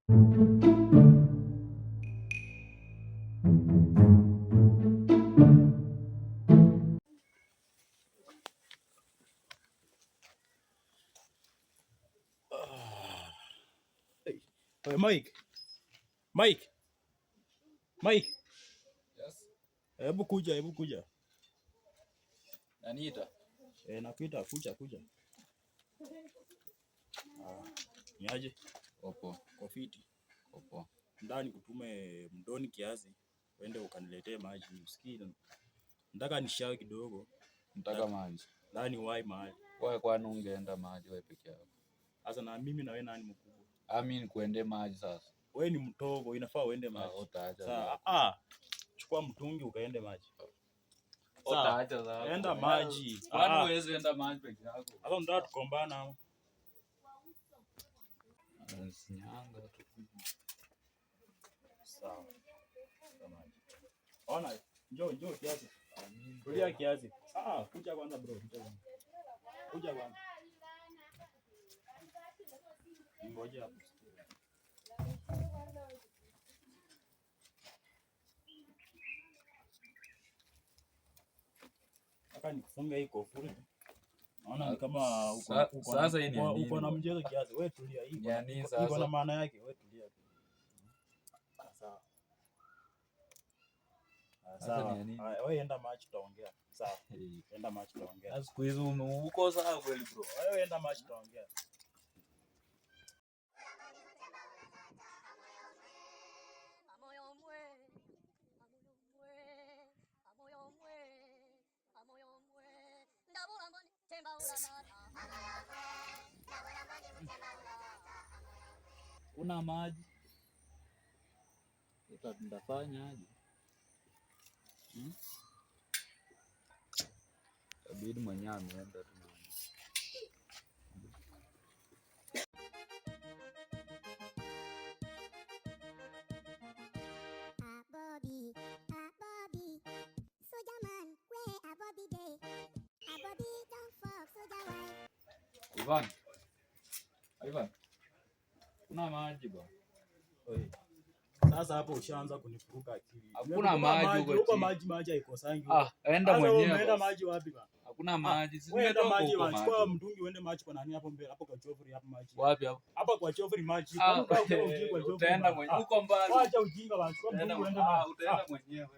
Hey, Mike. Mike. Mike. Yes. Hebu kuja. Anita. Nakuita kuja. Niaje? Opo. Kofiti. Opo. Ndani kutume mdoni kiasi. Wende ukaniletee maji. Usikii. Nataka nishawe kidogo. Nataka maji. Ndani wai mahali. Wewe kwani ungeenda maji wewe peke yako? Sasa na mimi na wewe nani mkubwa? Mimi ni kuende maji sasa. Wewe ni mtogo, inafaa uende maji. Utaacha. Sasa chukua mtungi ukaende maji. Utaacha sasa. Enda maji. Kwani huwezi enda maji peke yako? Sasa ndio tukombana. Sinyanga tu. Sawa. Ona, njoo kiasi. Tulia kiasi. Kuja kwanza bro, kuja kwanza. Ngoja hapo. Hata nikufunga hii kofuli. Naona ni kama uko na mchezo kiasi. Wewe tulia hii. Iko na maana yake, wewe tulia. Sawa. Sawa. Wewe enda match tutaongea. Sawa. Enda match tutaongea. Siku hizo uko sawa kweli bro. Wewe enda match tutaongea. Una maji? Tutafanya aje? Abidi mwenyewe ameenda tu. Ivan. Kuna maji bwana. Sasa hapo ushaanza kunifuruka akili. Hakuna maji huko. Maji haikosangi. Enda mwenyewe. Umeenda maji wapi bwana? Hakuna maji. Sisi tumetoka maji. Chukua mtungi uende maji kwa nani hapo mbele? Hapo kwa chofri hapo maji. Wapi hapo? Hapa kwa chofri maji. Utaenda mwenyewe. Uko mbali. Acha ujinga bwana. Chukua mtungi uende maji. Utaenda mwenyewe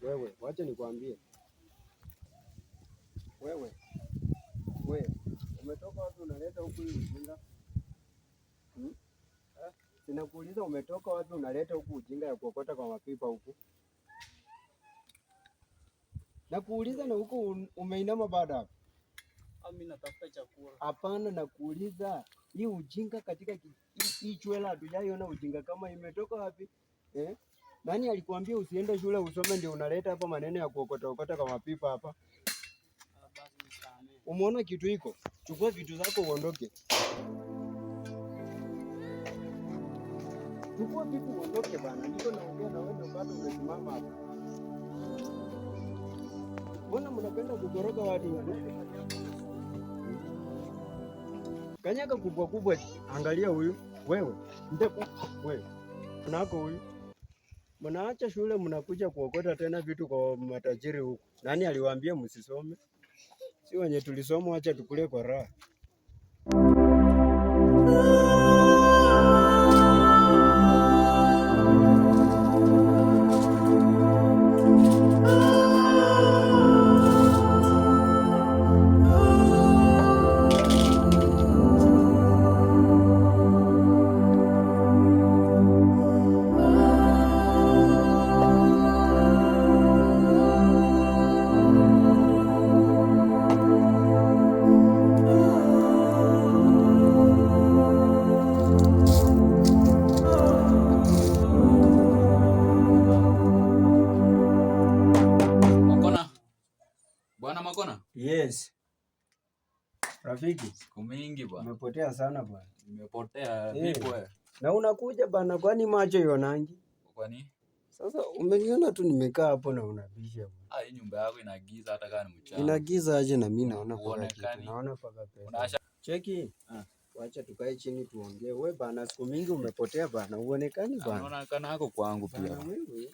wewe. Wacha nikwambie. Wewe. Umetoka wapi unaleta huku ujinga? Sinakuuliza umetoka wapi unaleta huku ujinga ya kuokota kwa mapipa huku? Nakuuliza na huku umeinama baada hapo. Mimi natafuta chakula. Hapana, nakuuliza hii ujinga katika hii chwela hatujaiona ujinga kama imetoka wapi? Nani alikuambia usiende shule usome ndio unaleta hapa maneno ya kuokota kwa mapipa hapa? Umeona kitu hiko? Chukua vitu zako uondoke. Chukua vitu uondoke bana. Niko naongea na wewe bado umesimama hapa. Mbona mnapenda kukoroga watu? Kanyaga kubwa kubwa. Angalia huyu. Wewe. Wewe. Unako huyu. Mnaacha shule mnakuja kuokota tena vitu kwa matajiri huku. Nani aliwaambia msisome? Si wenye tulisoma, acha tukule kwa raha. Yes. Rafiki, siku mingi bwana. Umepotea sana bwana. Nimepotea vipi wewe? Na unakuja bwana, kwani macho yonangi? Kwani? Sasa umeniona tu nimekaa hapo na unabisha bwana. Hii nyumba yako inagiza hata kama ni mchana. Inagiza aje na mimi naona paka kitu. Naona paka pesa. Cheki. Wacha tukae chini tuongee. Wewe bwana, siku mingi umepotea bwana. Uonekani bwana. Unaonekana hako kwangu pia. Wewe.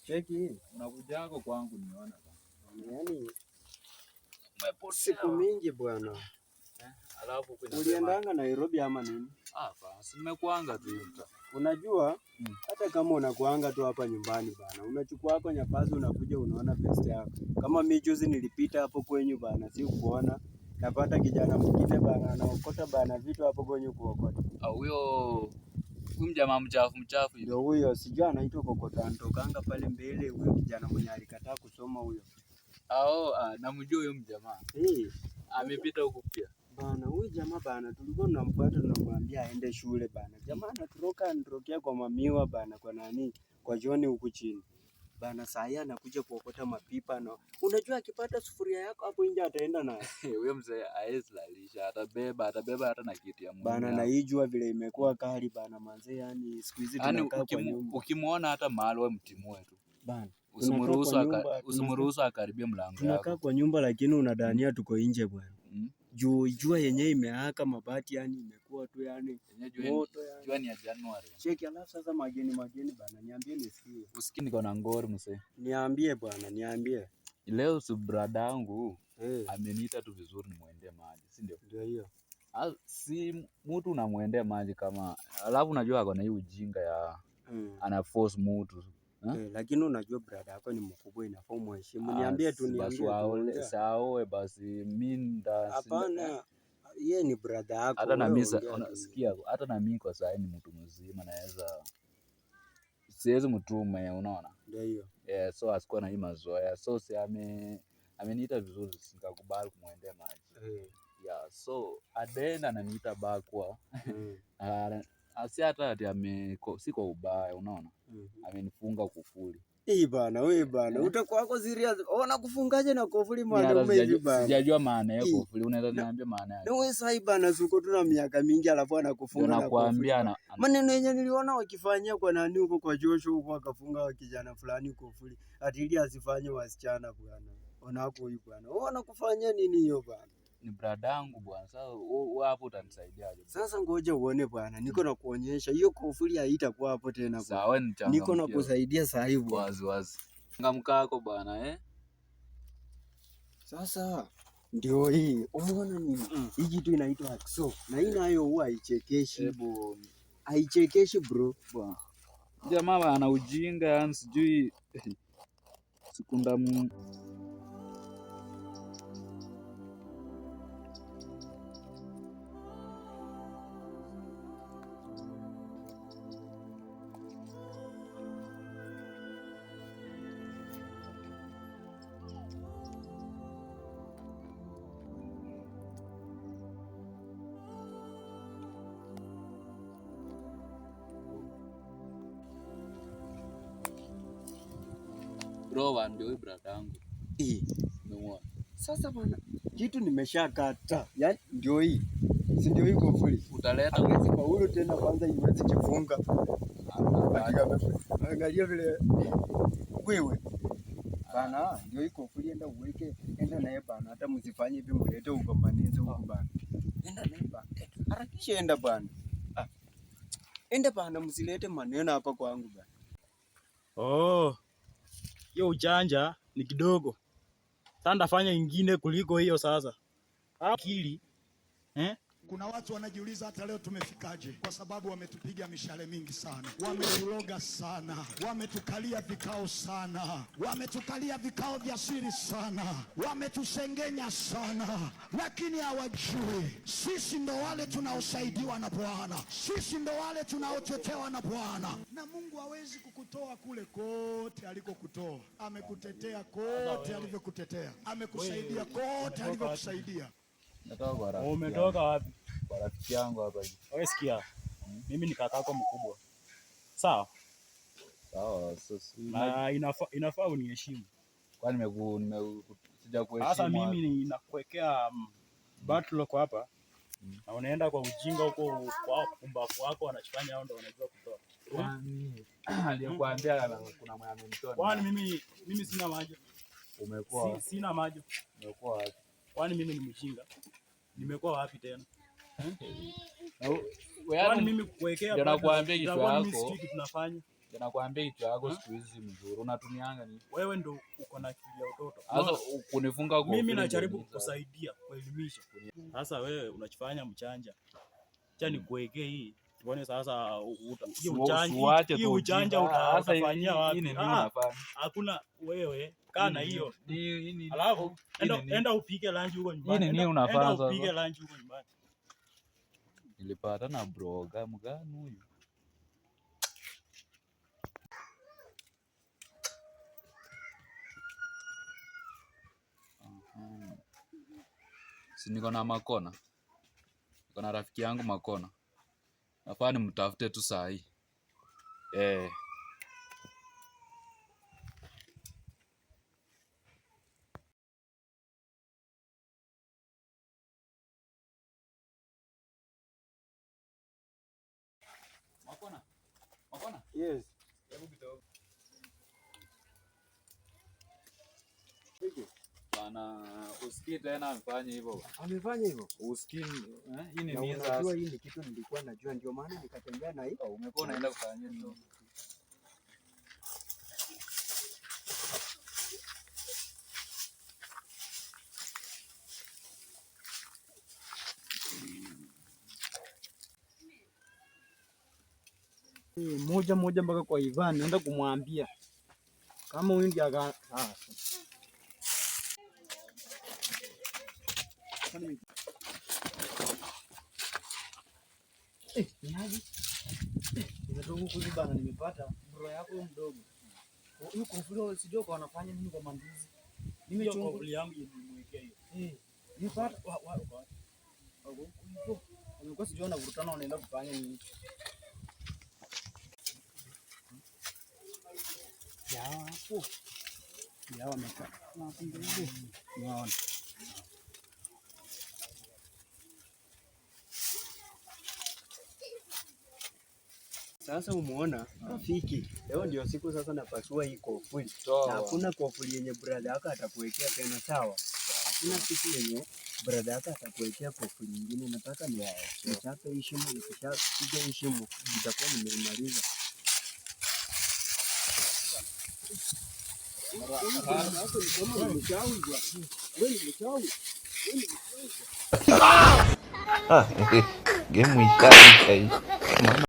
Cheki. Unakuja hako kwangu niona bwana. Yaani siku mingi bwana. Alafu uliendanga Nairobi ama nini? Basi nimekuanga tu. Unajua hata kama unakuanga tu hapa nyumbani bana, unachukua hapo nyapazi unakuja unaona best yako. Kama mimi juzi nilipita hapo kwenyu bana, si kuona napata kijana mwingine bana anaokota bana vitu hapo kwenyu kuokota. Huyo mjamaa mchafu ndio huyo, sijui anaitwa Kokota, anatokanga pale mbele. Huyo kijana mwenye alikataa kusoma huyo. Namjua huyo mjamaa. Amepita huko pia. Bana huyu jamaa bana tulikuwa tunamfuata tunamwambia aende shule bana. Jamaa anatokea kwa mamiwa bana, kwa nani? Kwa John huku chini. Bana saa hii anakuja kuokota mapipa na unajua akipata sufuria yako hapo nje ataenda nayo. Huyo mzee haezi lalisha, atabeba hata na kiti ya Mungu. Bana na hii jua vile imekuwa kali bana manze, yani siku hizi tunakaa kwa nyumba. Ukimwona hata mahali wewe mtimue tu. Bana usimruhusu akaribia mlango wako. Tunakaa kwa nyumba lakini unadhania tuko nje bwana. Jua yenyewe imeaka mabati, yani imekuwa tu yani moto yani. Jua ni ya Januari. Cheki alafu sasa mageni bana, niambie nisikie. Usikii niko na ngori mse. Niambie bwana, niambie. Leo si brada yangu ameniita tu vizuri nimuendee maji, si ndio? Ndio hiyo. Si mtu unamwendea maji kama alafu unajua ako na hii ujinga ya ana force mtu. Lakini unajua brada yako ni mkubwa, inafaa umheshimu. Niambie tu, niambie. Sawa basi mimi hapana, yeye ni brada yako. Hata na mimi unasikia, hata na mimi kwa sasa ni mtu mzima siwezi mtume, unaona? Ndio hiyo. So asikuwa na hii mazoea. So si ameniita vizuri, sikakubali kumwendea maji. So adenda ananiita bakwa. Asi hata ati si kwa ubaya, unaona? Amenifunga kufuli. Bana, wewe bana, utakuwa wako serious. Ona kufungaje na kufuli mwanaume hivi bana? Sijajua maana ya kufuli, unaweza niambia maana yake? Wewe sasa bana, siko tu na miaka mingi alafu anakufunga na kufuli. Nakwambia maneno yenyewe niliona wakifanyia kwa nani huko kwa Joshua huko, akafunga kijana fulani kufuli ati ili asifanye wasichana bwana. Onako huyu bwana. Wewe unakufanyia nini hiyo bwana? Ni brada yangu bwana. Sasa wewe hapo utanisaidiaje? Sasa ngoja uone bwana. Niko na kuonyesha hiyo kufuli haitakuwa hapo tena bwana. Sawa, niko na kusaidia sasa hivi. Wazi. Ngamkako bwana Sasa ndio hii. Umeona nini? Hii kitu inaitwa hacksaw. Na hii nayo huwa haichekeshi. Haichekeshi bro. Bwana. Jamaa ana ujinga yani sijui sikunda bro, ndio brada yangu. Umeona? Sasa bwana, kitu nimeshakata. Yaani ndio hii. Si ndio hii kufuli. Utaleta hawezi faulu tena, kwanza iwezi jifunga. Angalia vile wewe. Bana, ndio hii kufuli, enda uweke, enda naye bana, hata msifanye hivi mlete ugombanizi huko bana. Enda naye bana. Shenda bwana. Enda bwana, msilete maneno hapa kwangu bwana. Oh. Hiyo ujanja ni kidogo. Sasa ndafanya ingine kuliko hiyo sasa. Akili. Kuna watu wanajiuliza hata leo tumefikaje? Kwa sababu wametupiga mishale mingi sana, wametuloga sana, wametukalia vikao sana, wametukalia vikao vya siri sana, wametusengenya sana, lakini hawajui sisi ndo wale tunaosaidiwa na Bwana, sisi ndo wale tunaotetewa na Bwana. Na Mungu hawezi kukutoa kule kote alikokutoa, amekutetea kote alivyokutetea, amekusaidia kote alivyokusaidia. Umetoka wapi? Kwa rafiki yangu hapa hivi. Wewe sikia. Mimi ni kakako mkubwa. Sawa? Sawa, na inafaa uniheshimu. Kwani sijakuheshimu. Sasa mimi ninakuwekea battle kwa hapa. Na unaenda kwa ujinga huko kwa pumbavu wako wanachofanya hao ndio wanajua kutoa. Aliyokuambia kuna mwana amemtoa. Kwani mimi sina maji. Umekuwa sina maji. Umekuwa wapi? Kwani mimi ni mjinga? Nimekuwa wapi tena? Wewe mimi kuwekea ndio nakuambia kitu yako. Tunafanya. Ndio nakuambia kitu yako siku hizi mzuri. Unatumianga nini? Wewe ndio uko na akili ya utoto. Sasa kunifunga kwa mimi najaribu kukusaidia, kuelimisha. Sasa wewe unachofanya mchanja. Acha nikuwekee hii. Tuone sasa hii ujanja utafanyia wapi? Nini unafanya? Hakuna wewe kana hiyo. Alafu enda upige lunch huko nyumbani. Nini unafanya sasa? Upige lunch huko nyumbani. Nilipata na bro gani huyu? Si niko na Makona. Niko na rafiki yangu Makona. Nafaa nimtafute tu saa hii. Makona. Yes. Hebu kidogo. Bana, usikii tena amefanya hivyo. Amefanya hivyo? Usikii, hii ni nini sasa? Unajua hii ni kitu nilikuwa najua, ndio maana nikatembea na hii. Umekuwa unaenda kufanya nini? Moja mpaka kwa Ivan, naenda kumwambia kama huyu ndiye nimepata bro yako mdogo. Huyu kofuli sijui kwa wanafanya nini kwa mandizi. Kofuli yangu nimemwekea hiyo. Nimepata Amekuwa sijui wanavurutana wanaenda kufanya nini. Hapo. Wamekaa. Naona. Sasa umeona rafiki, leo ndio siku sasa napasua hii kofuli. Na hakuna kofuli yenye brother yako atakuwekea tena, sawa? Hakuna siku yenye brother yako atakuwekea kofuli nyingine. Nataka nichape hii shimo, nikishapiga hii shimo nitakuwa nimeimaliza. Game